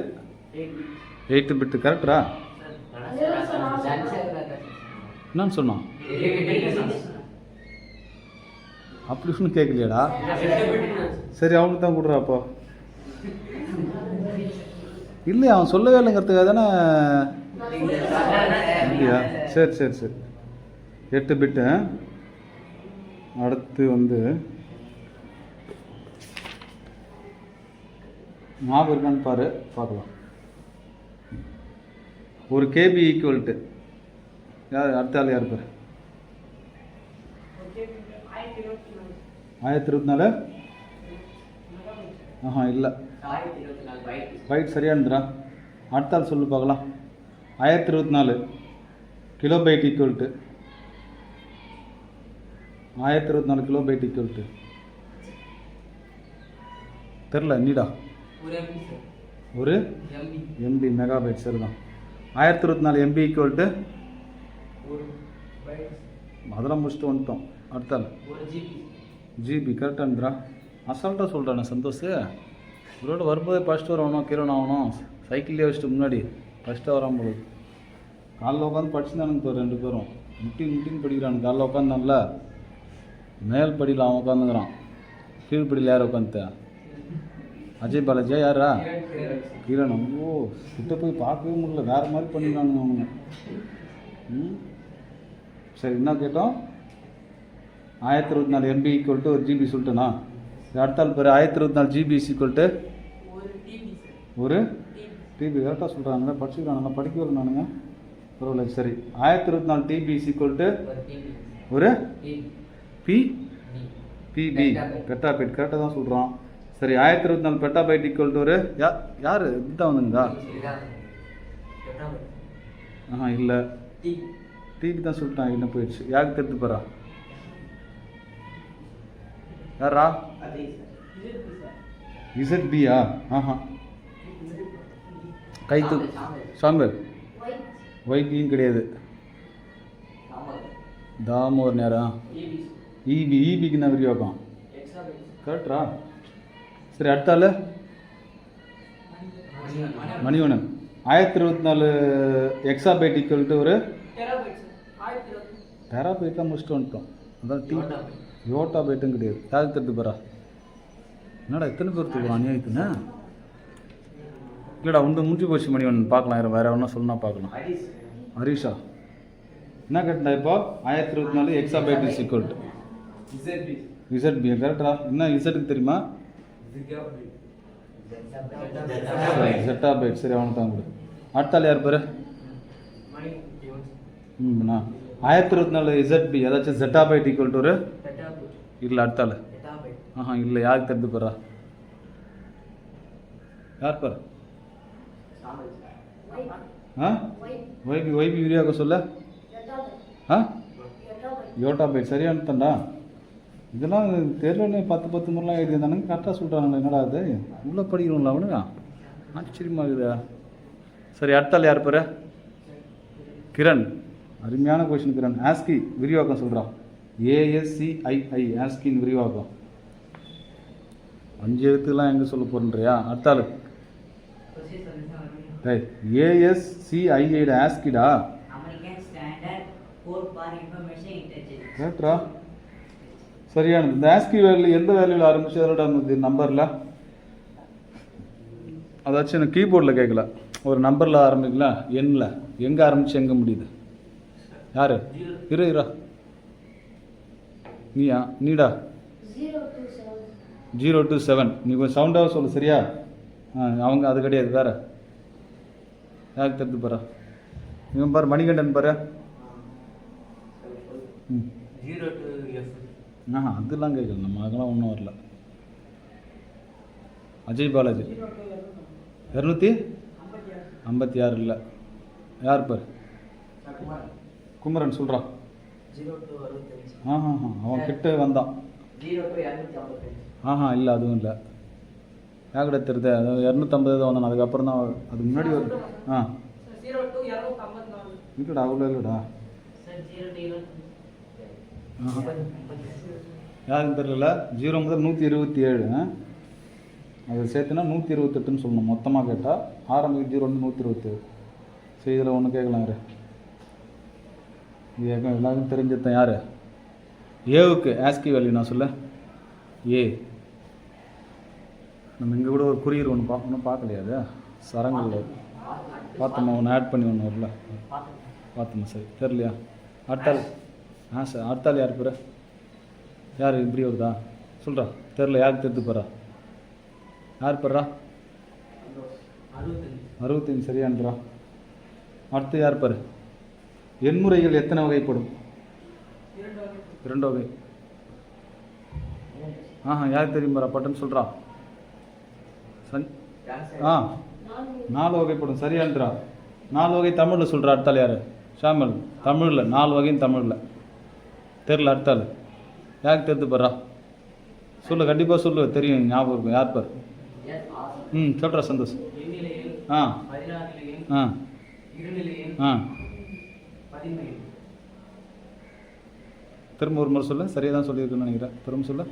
8 பிட்டு. கரெக்டா? என்னன்னு சொன்னான்? அப்படி ஒன்றும் கேட்கலையாடா? சரி, அவனுக்கு தான் கொடுறா. அப்போ இல்லை, அவன் சொல்லவே இல்லைங்கிறதுக்காக தானே. இல்லையா? சரி 8 பிட்டு. அடுத்து வந்து ஞாபகம் இருக்கான்னு பாரு, பார்க்கலாம். ஒரு கேபி ஈக்குவல் டு யார்? அடுத்த ஆள் யார் பாரு? 1024. இல்லை, பைட். சரியானதுரா. அடுத்த ஆள் சொல்லு பார்க்கலாம். 1024 kilo byte equal to 1024 kilo byte equal to தெரில. நீடா ஒரு எம்பி மெகாபைட். சரிதான். 1024 எம்பி ஈக்குவல் டு அதெல்லாம் முடிச்சுட்டு வந்துட்டோம். அடுத்தால் ஜிபி. கரெக்டானுங்களா? அசால்ட்டாக சொல்கிறானே சந்தோஷ். இவரோட வரும்போதே ஃபஸ்ட்டு வரணும், கீழே ஆகணும். சைக்கிள்லேயே வச்சுட்டு முன்னாடி ஃபஸ்ட்டாக வராமல் போகுது. காலைல உட்காந்து படிச்சுதானுங்க இப்போ 2 பேரும் முட்டின்னு படிக்கிறானு. காலைல உட்காந்தான்ல, மேல் படியில் அவன் உட்காந்துக்கிறான், கீழ்படியில் யார் உட்காந்துட்டா? அஜய் பாலாஜியா? யாரா? கிரண். ஓ, கிட்ட போய் பார்க்கவே முடியல, வேறு மாதிரி பண்ணிடலானுங்க அவனுங்க. சரி, என்ன கேட்டோம்? 1024 எம்பி ஈக்குவல் டு 1 ஜிபி சொல்லிட்டேண்ணா. அடுத்தால் பேர் 1024 ஜிபி ஈக்குவல் டு ஒரு டிபி. கரெக்டாக சொல்கிறாங்க. படிச்சுக்கிறானுங்க. படிக்கவே நானுங்க. பரவாயில்ல. சரி, 1024 டிபி இஸ் ஈக்குவல் டு ஒரு டிபி ஒரு டிபி பி பிபி பெட்டாபைட். கரெக்டாக தான் சொல்கிறான். சரி, 1024 பெட்டாபைட் ஈக்குவல் டு ஒரு யார் இதுதான் வந்துங்களா? இல்லை, டிபி தான் சொல்லிட்டான். என்ன போயிடுச்சு? யாருக்கு தெரிஞ்சு போகிறா? யாரா? இசட்பியா? கைத்து சாம்பல் ஒய்பியும் கிடையாது. தாமோர் நேரம் ஈபிக்கு என்ன விரிவாக்கம்? கரெக்டா? சரி, அடுத்தால மணிவண்ணன். 1024 எக்ஸாபைட் ஈக்குவல் டு ஒரு டெராபைட்லாம் முடிச்சுட்டு வந்துட்டோம். அதான் யோட்டாபைட்டும் கிடையாது. யாருக்கு தெரிஞ்சு போகிறா? என்னடா எத்தனை பேர் தூக்குறான் அநியாயத்துன்னு? இல்லைடா, உண்டு முடிஞ்சு போச்சு மணிவண்ணன். பார்க்கலாம், வேறு ஒன்றா சொல்லணும் பார்க்கலாம். ஹரிஷா என்ன கேட்டா? இப்போ 1024 எக்ஸாபைட் இஸ் ஈக்குவல் டு இசட்பி. கரெக்டா? என்ன இசட்டுக்கு தெரியுமா? ஜெட்டாபைட். சரி, அவனுக்கு தான் கொடு. அடுத்தாள் யார் பேர்? 1024 இசட்பி ஏதாச்சும் ஜெட்டாபைட் ஈக்குவல் டு ஒரு இல்லை. அடுத்தாள் இல்லை. யாருக்கு தெரிஞ்சு போகிறா? யார் பேர்? ஒய்பி விரிவாக்க சொல்ல. யோட்டாபைட். சரியானதாண்டா. இதெல்லாம் தெரியல. 10 முறைலாம் எழுதியிருந்தானுங்க. கரெக்டாக சொல்கிறானுங்க. என்னடா அது உள்ளே படிக்கணும்ல அவனுங்க? ஆச்சரியமாக இருக்குதா? சரி, அடுத்தாள் யார் பேர்? கிரண். அருமையான கொஷின் கிரண். ஆஸ்கி விரிவாக்கம் சொல்கிறான். ASCII ஆஸ்கின் விரிவாக்கம். 5 எழுத்துலாம் எங்கே சொல்ல போகிறேன்றியா? அடுத்தாள் ASCII ஆஸ்கிடா. கரெக்டா? சரியானது. இந்த ஆஸ்கி வேல்யூ எந்த வேல்யூவில் ஆரம்பிச்சு அதோட நம்பரில்? அதாச்சும் எனக்கு கீபோர்டில் கேட்கல. ஒரு நம்பரில் ஆரம்பிக்கலாம், எண்ணில் எங்கே ஆரம்பிச்சு எங்கே முடியுது? யார்? இரா நீடா 0 to 7. நீ கொஞ்சம் சவுண்டாக சொல்லு. சரியா? அவங்க அது கிடையாது. வேறு யாருக்கு தெரிஞ்சு போகிறா? இவன் பாரு, மணிகண்டன் பாரு. அதெல்லாம் கேட்கல. நம்ம அதெல்லாம் ஒன்றும் வரல. அஜய் பாலாஜி 256 இல்லை. யார் பேர்? குமரன் சொல்கிறான். அவன் கிட்ட வந்தான். இல்லை, அதுவும் இல்லை. யாக்கிட்ட தெரியுது? அதாவது 250 தான் வந்தான். அதுக்கப்புறம் தான் அதுக்கு முன்னாடி ஒரு இல்லைடா, அவ்வளோ இல்லைடா. யாருக்கும் தெரியல. 0 முதல் 127. அதை சேர்த்துனா 128ன்னு சொல்லணும். மொத்தமாக கேட்டால் ஆரம்பிக்கு 0 வந்து 127. சரி, இதில் ஒன்று கேட்கலாம். இது எல்லாருக்கும் தெரிஞ்சதான். யார்? ஏவுக்கு ஆஸ்கி வேல்யூ நான் சொல்ல. ஏ நம்ம இங்கே கூட ஒரு குறியீர் ஒன்று பார்க்கலையா? அது சரங்களில் பார்த்தோம்மா. ஒன்று ஆட் பண்ணி ஒன்று வரல பார்த்தோம்மா. சரி, தெரியலையா? அடுத்தாள் சார். அடுத்தாள் யார் பேர்? யார் இப்படி வருதா? சொல்கிறா. தெரில. யாருக்கு தெரிஞ்சு போகிறா? யார் பேர்றா? 65. சரியான்றா. அடுத்து யார் பேர்? எண்முறைகள் எத்தனை வகைப்படும்? 2 வகை. யாருக்கு தெரியும் பாரா? பட்டன் சொல்கிறா. 4 வகைப்படும். சரியான்றா. 4 வகை தமிழில் சொல்கிறா. அடுத்தாள் யார்? ஷாமல். தமிழில் 4 வகைன்னு தமிழில் தெரில. அடுத்தாள் யாருக்கு தெரிஞ்சு போகிறா? சொல்லு, கண்டிப்பாக சொல்லு. தெரியும், ஞாபகம் இருக்கும். யார் பேர்? சொல்கிறா சந்தோஷ். திரும்ப ஒரு முறை சொல்ல. சரியாக தான் சொல்லியிருக்குன்னு நினைக்கிறேன். திரும்ப சொல்ல.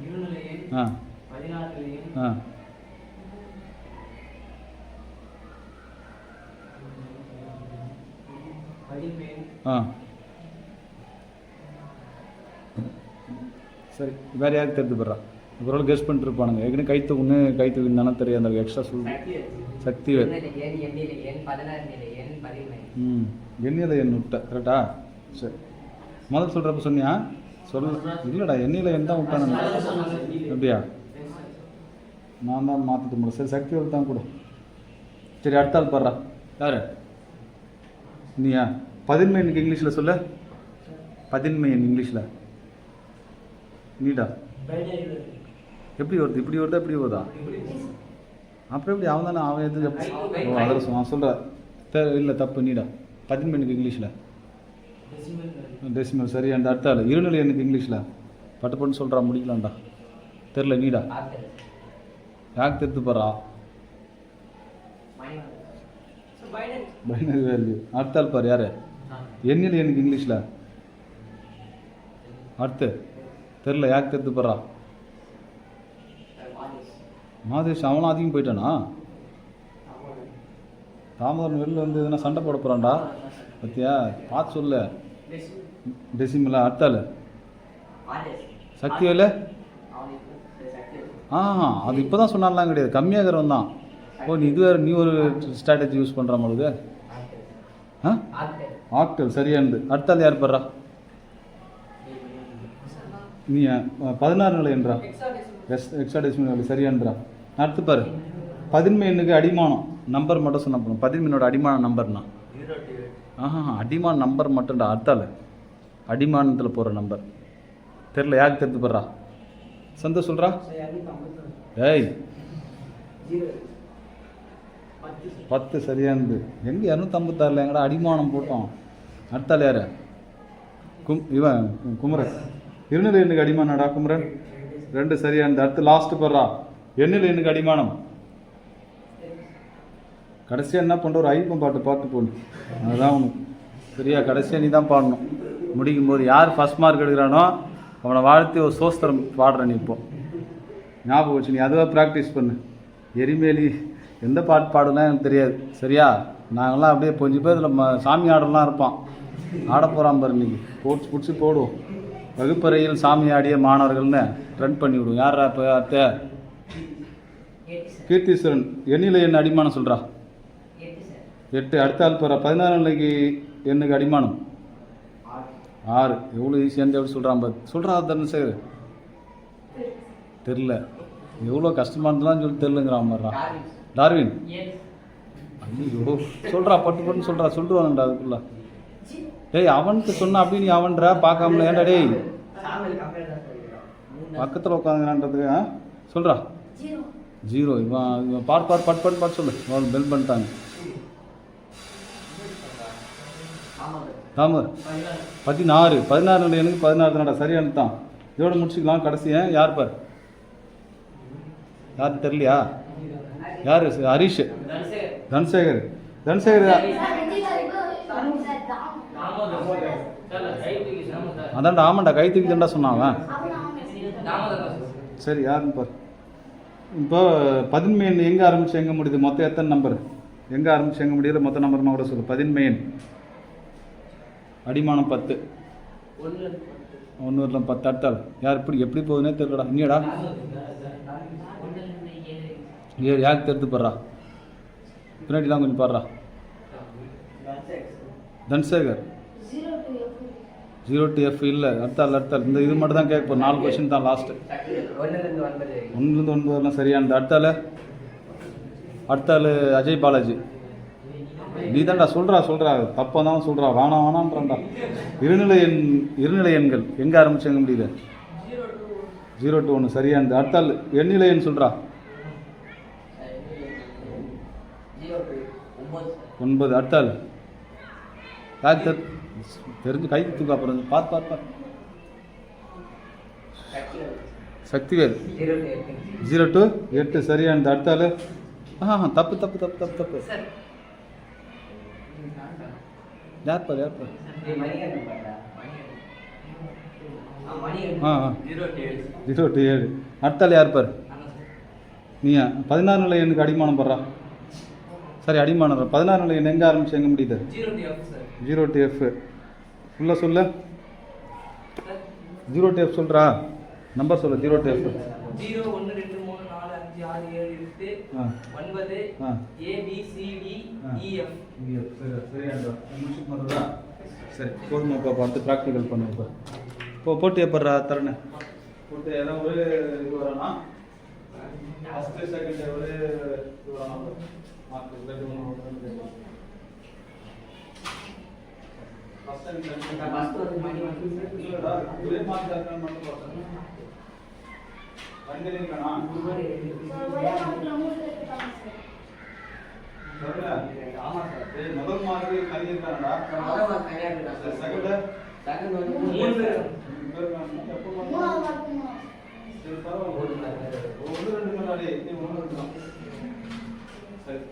சரி, வேறு யாருக்கு தெரிஞ்சு போடுறா? ஒரு கெஸ்ட் பண்ணிட்டு இருப்பானுங்க. ஏற்கனவே கைத்து தானே தெரியும். அந்த எக்ஸ்ட்ரா சொல். சக்தி வேறு. எண்ணியில் எண் விட்ட. கரெக்டா? சரி, முதல் சொல்கிறப்ப சொன்னியா? சொல்ல. இல்லைடா, எண்ணியில் எண் தான் விட்டானு. அப்படியா? நான் தான் மாற்றிட்டு முடியும். சரி, சக்தி வேறு தான் கூட. சரி, அடுத்தாள் பாடுறா. யார்? நீயா? பதின்மை எனக்கு இங்கிலீஷில் சொல்ல. பதின்மை எண் இங்கிலீஷில் நீடா எப்படி வருது? இப்படி வருதா இப்படி வருதா? அப்புறம் எப்படி அவன் தானே அவன் எது அதில் நான் சொல்கிறேன் இல்லை தப்பு. நீடா பதின்மை எனக்கு இங்கிலீஷில் டெசிமல். சரி அந்த அடுத்தால இருநிலை எனக்கு இங்கிலீஷில் பட்டு பண்ணு சொல்கிறா முடிக்கலாம்டா. தெரில நீடா யாருக்கு தெரிந்து போகிறா? Binary value. அடுத்தால் பாரு யார்? எண்ணில் எனக்கு இங்கிலீஷில் அடுத்து தெரில யாருக்கு தெரிந்து போகிறா? மாதேஷ். அவனும் அதிகம் போயிட்டானா? தாமதம் வெளில வந்து எதுனா சண்டை போட போகிறான்டா பத்தியா? பார்த்து சொல்ல. டெசிமலா? அடுத்தாள் சக்தி வேலை. அது இப்போ தான் சொன்னாலாம் கிடையாது, கம்மியாகிறவன் தான். ஓ நீ இது வேறு நீ ஒரு ஸ்ட்ராட்டஜி யூஸ் பண்ணுற மாதிரி. ஆக்டல் சரியானது. அடுத்தாள் யார் படுறா? நீ 16 நிலை என்றா? எக்ஸாடெசிமல் சரியான்றா. அடுத்து பாரு பதின்மை எண்ணுக்கு அடிமானம் நம்பர் மட்டும் சொன்ன போகணும். பதின்மையோட அடிமான நம்பர்னா அடிமான நம்பர் மட்டும்டா. அடுத்தால அடிமானத்தில் போகிற நம்பர் தெரில யாருக்கு தெரிந்து போடுறா? சந்தோஷ் சொல்கிறா. ஏய் 10 சரியானது. எங்கே 256 எங்கடா அடிமானம் போட்டோம். அடுத்தால் யார்? இவன் குமரன். இருநிலை எண்ணுக்கு அடிமானடா குமரன். 2 சரியானது. அடுத்து லாஸ்ட்டு போடுறா எண்ணில் எண்ணுக்கு அடிமானம். கடைசியாக என்ன பண்ணுற? ஒரு ஐப்பம் பாட்டு பாட்டு போடணும். அதுதான் உனக்கு சரியா. கடைசியாக நீ தான் பாடணும். முடிக்கும் போது யார் ஃபஸ்ட் மார்க் எடுக்கிறானோ அவனை வாழ்த்து ஒரு சோஸ்திரம் பாடுற. நீ இப்போ ஞாபகம் வச்சு நீ அதுவாக ப்ராக்டிஸ் பண்ணு. எரிமேலி எந்த பாட்டு பாடுலாம் எனக்கு தெரியாது சரியா. நாங்கள்லாம் அப்படியே கொஞ்சம் பேர் இதில் சாமி ஆடலாம் இருப்பான். ஆட போகிறான் பாரு இன்னைக்கு. பிடிச்சி போடுவோம். வகுப்பறையில் சாமி ஆடிய மாணவர்கள்னு ட்ரெண்ட் பண்ணி விடுவோம். யாரா இப்போ அத்தை? கீர்த்தீஸ்வரன். எண்ணிலை எண் அடிமானம் சொல்கிறா. 8. அடுத்தாள் போகிறா 16 நிலைக்கு எண்ணுக்கு அடிமானம் 6. எவ்வளோ ஈஸியானது எப்படி சொல்கிறான் பாரு. சொல்கிறா தனுசேகர். தெரில எவ்வளோ கஷ்டமானதுலாம் சொல்லி தெரிலங்கிறான் மாதிரிடா. டார்வின். ஐயோ சொல்கிறா பட்டு பட்டுன்னு சொல்கிறா. சொல்லிட்டு வாங்கடா அதுக்குள்ள. டேய் அவனுக்கு சொன்னா அப்படி நீ அவன்றா பார்க்காமல ஏன்டா டேய் பக்கத்தில் உட்காந்துங்கிறான்றதுக்கு சொல்கிறா. 0. இவன் பாட்டு சொல்லு. அவன் பெல் பண்ணிட்டாங்க. தாமர் 16. 16 நிலை எனக்கு 16 தானடா சரியானது தான். இதோட முடிச்சுக்கலாம். கடைசி யார் பார்? யார் தெரியலையா? யார்? ஹரிஷ். தன்சேகர். அதான்டா ஆமாண்டா கை தூக்கி தான்டா சொன்னான். சரி யாருன்னு பார். இப்போ பதின்மை எண் எங்கே ஆரம்பிச்சு எங்கே முடியுது? மொத்தம் எத்தனை நம்பர்? எங்கே ஆரம்பிச்சு எங்கே முடியுது? மொத்த நம்பர்னா கூட சொல்லு. பதின்மை எண் அடிமானம் 10. 1 10. அடுத்தாள் யார்? எப்படி போகுதுன்னே தெரியலடா. இன்னியடா 7. யாருக்கு தெரிந்து போடுறா? பின்னாடிலாம் கொஞ்சம் பாடுறா. தன்சேகர். 0 to F இல்லை. அடுத்தாள் இந்த இது மட்டும் தான் கேட்க. 4 கொஸ்டின் தான் லாஸ்ட்டு. 1 to 9 சரியானது. அடுத்தாள் அஜய் பாலாஜி. நீ தான்டா சொல்கிறா தப்பாக தான் சொல்கிறா. வேணான்றான்டா. இருநிலை எண்கள் எங்கே ஆரம்பிச்சு எங்கே முடியுது? 0 to 1 சரியானது. அடுத்தாள் எண்ணிலை எண் சொல்கிறா. 9. அடுத்தாள் யார் தெரிஞ்சு கை தூக்கா அப்புறம் பார்த்து சக்திவேல். 0 to 8 சரியானது. அடுத்தாள் தப்பு யார் பார் 0 to 7. அடுத்தாள் யார் பார்? நீ 16 நிலை எண்ணுக்கு அடிமானம் படுறா. சரி அடிமானம் 16 நிலை எண் எங்கே ஆரம்பிச்சு எங்கே முடியுது? 0 to F. ஃபுல்லாக சொல்லு. 0 to F சொல்கிறா. நம்பர் சொல்லு. 0 to F. 0 1 2 3 4 5 6 7 8 9 A B C D E F. சரி போதுமாப்பா. பார்த்து ப்ராக்டிக்கல் பண்ணுப்பா. போட்டு எப்பட்றா தரணே போட்டு ஏதோ ஒரு இது வரனா ஃபஸ்ட்டு செகண்ட் ஒரு இது வரனா mark first time select first வந்து மணிவண்ணன் சார். இல்லடா ஒரே மார்க் இருக்கான்னு மட்டும் பார்த்தேன். வண்டில இருக்கானா? சரிடா. ஆமா சார். டேய் முதல் மார்க் கனி இருக்கானடா. முதல் மார்க் கனியா இருக்கா சார். செகண்ட் வந்து 3 பேர். சரி பரவாயில்ல. ஒன்று ரெண்டு முன்னாடி நீ ஒன்று ரெண்டு சரி.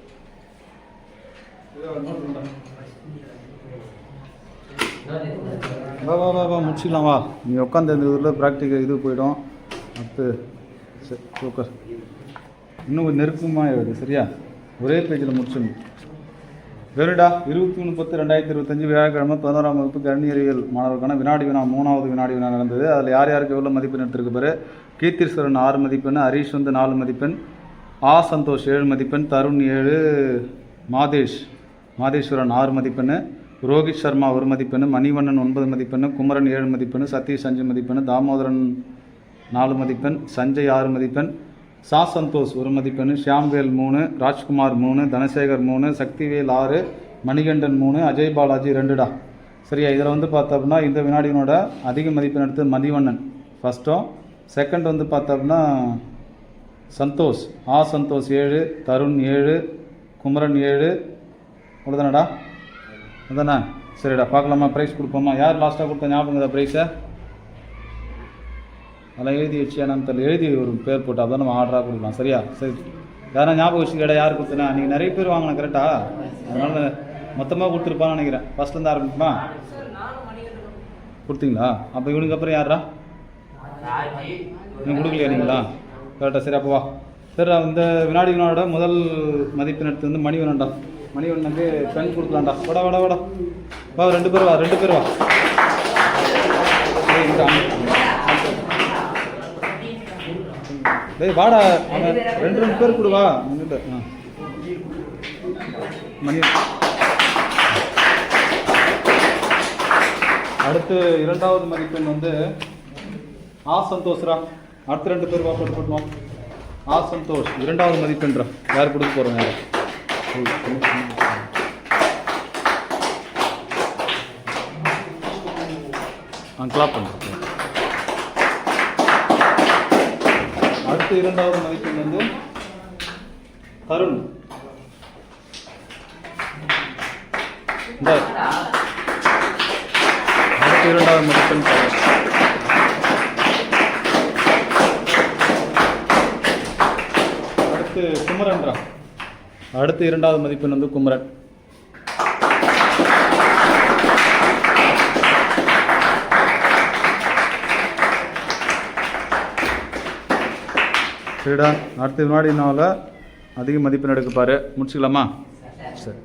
வா முடிச்சிக்கலாம் வா. நீ உட்காந்து இந்த இதில் ப்ராக்டிக்கல் இது போயிடும். அடுத்து சரி சூப்பர். இன்னும் கொஞ்சம் நெருக்கமாக எழுது சரியா? ஒரே பேஜில் முடிச்சிடணும். வெறுடா 23/10/2025 வியாழக்கிழமை 11ஆம் வகுப்பு கணினியறிவியல் மாணவர்களுக்கான வினாடி வினா 3வது வினாடி வினா நடந்தது. அதில் யார் யாருக்கு எவ்வளோ மதிப்பெண் எடுத்திருக்கு பாரு. கீர்த்தீஸ்வரன் 6 மதிப்பெண், ஹரீஷ் வந்து 4 மதிப்பெண், சந்தோஷ் 7 மதிப்பெண், தருண் 7, மாதேஸ்வரன் 6 மதிப்பெண், ரோஹித் சர்மா 1 மதிப்பெண், மணிவண்ணன் 9 மதிப்பெண், குமரன் 7 மதிப்பெண், சதீஷ் 5 மதிப்பெண், தாமோதரன் 4 மதிப்பெண், சஞ்சய் 6 மதிப்பெண், சந்தோஷ் 1 மதிப்பெண், ஷியாம்வேல் 3, ராஜ்குமார் 3, தனசேகர் 3, சக்திவேல் 6, மணிகண்டன் 3, அஜய் பாலாஜி 2டா சரியா? இதில் வந்து பார்த்தோம்னா இந்த வினாடியினோட அதிக மதிப்பெண் எடுத்து மணிவண்ணன் ஃபஸ்ட்டும், செகண்ட் வந்து பார்த்தோம்னா சந்தோஷ் சந்தோஷ் 7, தருண் 7, குமரன் 7. அவ்வளோதானடா? அதானே? சரிடா பார்க்கலாமா? ப்ரைஸ் கொடுப்போமா? யார் லாஸ்ட்டாக கொடுத்த ஞாபகம் தான் ப்ரைஸை? அதெல்லாம் எழுதி வச்சு என்னன்னு தெரியல. எழுதி ஒரு பேர் போட்டு அப்போ நம்ம ஆர்டராக கொடுக்கலாம் சரியா? சரி யாரா ஞாபகம் வச்சு கேட்டா யார் கொடுத்தனா? நீங்கள் நிறைய பேர் வாங்கின கரெக்டா? அதனால் மொத்தமாக கொடுத்துருப்பான்னு நினைக்கிறேன். ஃபஸ்ட்லேருந்து ஆரம்பிக்குமா? கொடுத்தீங்களா? அப்போ இவனுக்கு அப்புறம் யாரா? நீங்கள் கொடுக்கலையா நீங்களா? கரெக்டாக சரி அப்போ வா. சரி இந்த வினாடி வினாவோட முதல் மதிப்பெண் எடுத்து வந்து மணிவண்ணன்டா. மணிவண்ணனுக்கு பெண் கொடுக்கலாம்டா. வடா வா 2 பேர் வா. டேய் வாடா. அவன் 2 பேர் கொடுவா முன்னிட்டு. மணி அடுத்து 2வது மதிப்பெண் வந்து சந்தோஷ்ரா. அடுத்த 2 பேர் வா போட்டுவோம். சந்தோஷ் 2வது மதிப்பெண்றா. யார் கொடுக்க போகிறோம்? கிளாப் பண்ணுறேன். அடுத்து 2வது மதிப்பெண் வந்து தருண். அடுத்து 2வது மதிப்பெண் தருண். அடுத்து குமரன்ரா. அடுத்து 2வது மதிப்பெண் வந்து குமரன். சரிடா அடுத்த வினாடி நாளில் அதிக மதிப்பெண் எடுக்க பாரு. முடிச்சுக்கலாமா? சரி.